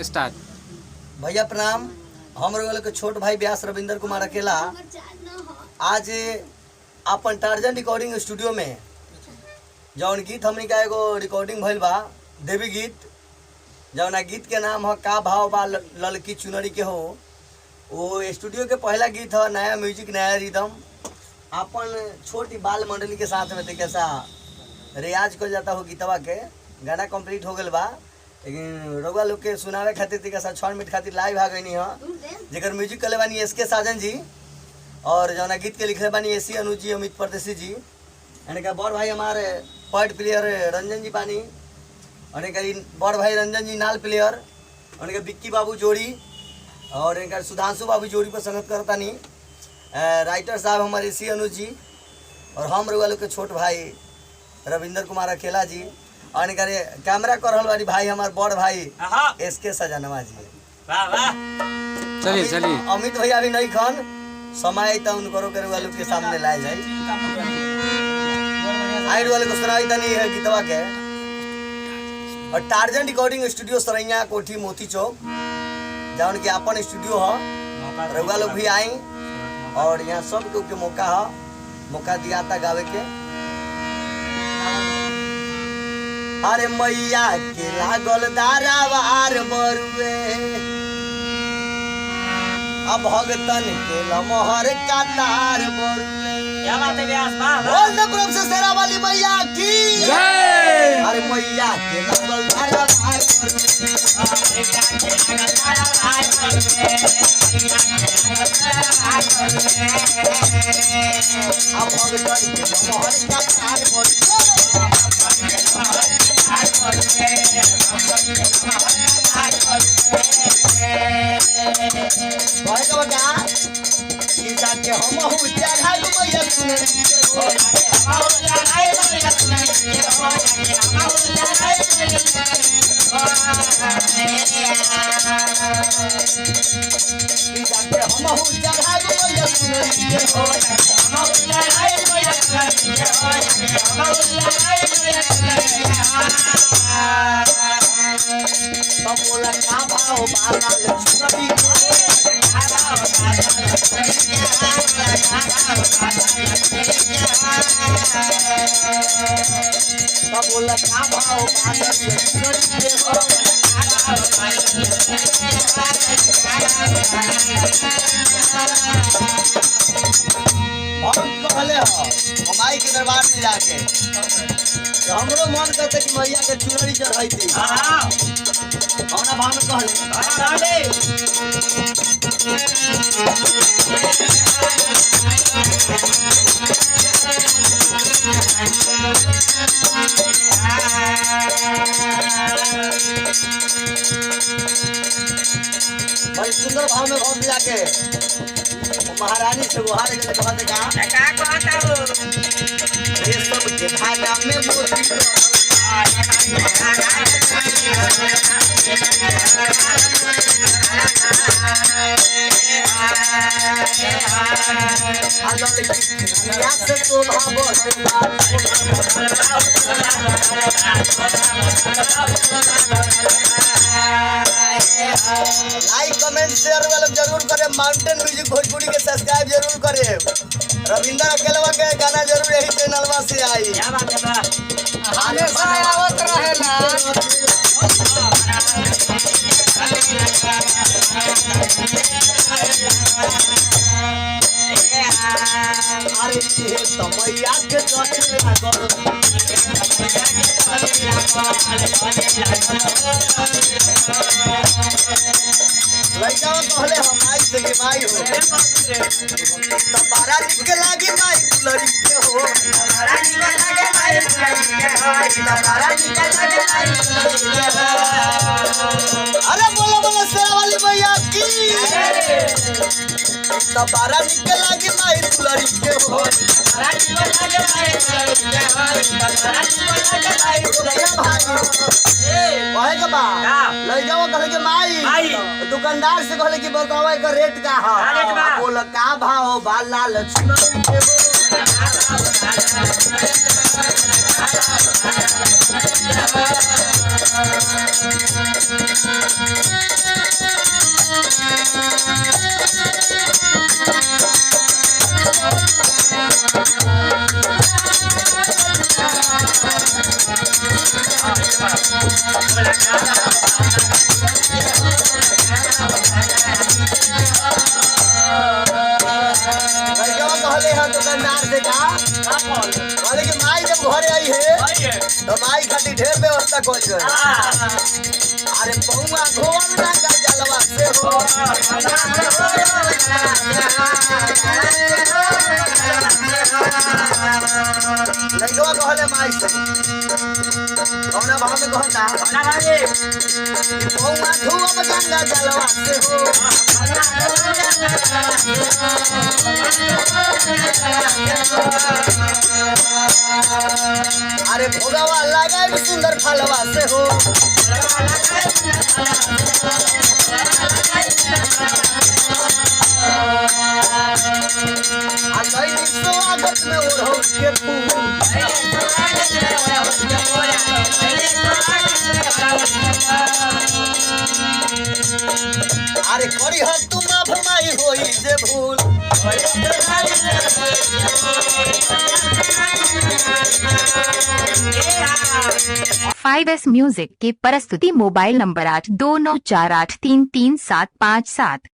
Start. भैया प्रणाम। हम लोग के छोट भाई व्यास रविंदर कुमार अकेला आज अपन टार्जन रिकॉर्डिंग स्टूडियो में जौन गीत हमनी का एगो रिकॉर्डिंग भइल बा देवी गीत, जौना गीत के नाम है का भाव बा ललकी चुनरी के हो। वो स्टूडियो के पहला गीत है, नया म्यूजिक नया रिदम। अपन छोटी बाल मंडली के साथ में कैसा रियाज कर जाता हो गीतवा के। गाना कंप्लीट हो गल बा, लेकिन रउआ लोग के सुनावे खातिर कैसा 6 मिनट खातिर लाइव आ गई है। जेकर म्यूजिक कले बानी एसके साजन जी और जौना गीत के लिखले बानी एसी अनुज जी, अमित परदेसी जी। का बड़ भाई हमारे पैड प्लेयर रंजन जी बानी, बड़ भाई रंजन जी नाल प्लेयर, बिक्की बाबू जोड़ी और इनका सुधांशु बाबू जोड़ी पर संगत करतानी। राइटर साहब हमारे एसी अनुज जी और हम रउआ लोग के छोट भाई रविंदर कुमार अकेला जी और कैमरा कर रहल वाली भाई हमारे बड़ भाई एसके सजनवा जी। चलिए चलिए। अमित भैया अभी नहीं खन समय तो उनको के रउआ लोग के सामने लाए जाए। आइड वाले को सुनाई तनी है गीतवा के। और टार्जन रिकॉर्डिंग स्टूडियो सरैया कोठी मोती चौक जौन की अपन स्टूडियो है। रउआ लोग भी आई और यहाँ सब के मौका दिया था गावे के। अरे मैया के लागल दारावार बरुए, अब भगतन के लमहर कातार बरुए। क्या बात है व्यास बाबा? बोल दे प्रभु से शेरा वाली मैया की जय। अरे मैया के लागल दारावार अब भगतन के लमहर कातार बरुए। माई के दरबार में जाके हमरो मन करते कि मैया के चुनरी चढ़ाई थी। कौना भाव में कहले बड़ी सुंदर भाव में भौंक जाके महारानी से गुहार के कहते का कहता हो ये सब के धागा में मोती से तो लाइक कमेंट शेयर वाला जरूर करे। माउंटेन म्यूजिक भोजपुरी के सब्सक्राइब जरूर करे। रविंदर अकेलवा के गाना जरूर यही चैनलवा से आई। क्या बात है बा? हमेशा आवत रहेला। अरे ये समैया के चले लागल लइका कहले हम आई से के माई हो तबारा निकल लागे माई दुलरी के हो। तबारा निकल लागे माई दुलरी के हो। तबारा निकल लागे माई दुलरी के हो। अरे बोलो बोलो शेरा वाली मैया की तबारा निकल लागे माई दुलरी के हो। तबारा निकल लागे माई दुलरी के हो। तबारा निकल लागे माई दुलरी के हो। कहे के बा लइका कहले के माई दुकानदार से कहले कि बताओ एकर रेट का है। बोल का भाव बा लाल चुनरी के हो। लड़कवा कहले है दुकानदार से का कहले कि माई जब घरे आई है तो माई खातिर ढेर व्यवस्था कर गए। अरे पौवा घोल ना का जलवा से हो लड़कवा कहले माई से कौना भाव में कहता पौवा धोब गंगा जलवा से हो अरे भोगवा लगा सुंदर फलवा से हो स्वागत में ओढ़ो के फूल अरे करी हम तू माफ माई होई जे भूल 5S म्यूजिक के प्रस्तुति मोबाइल नंबर 8294833757।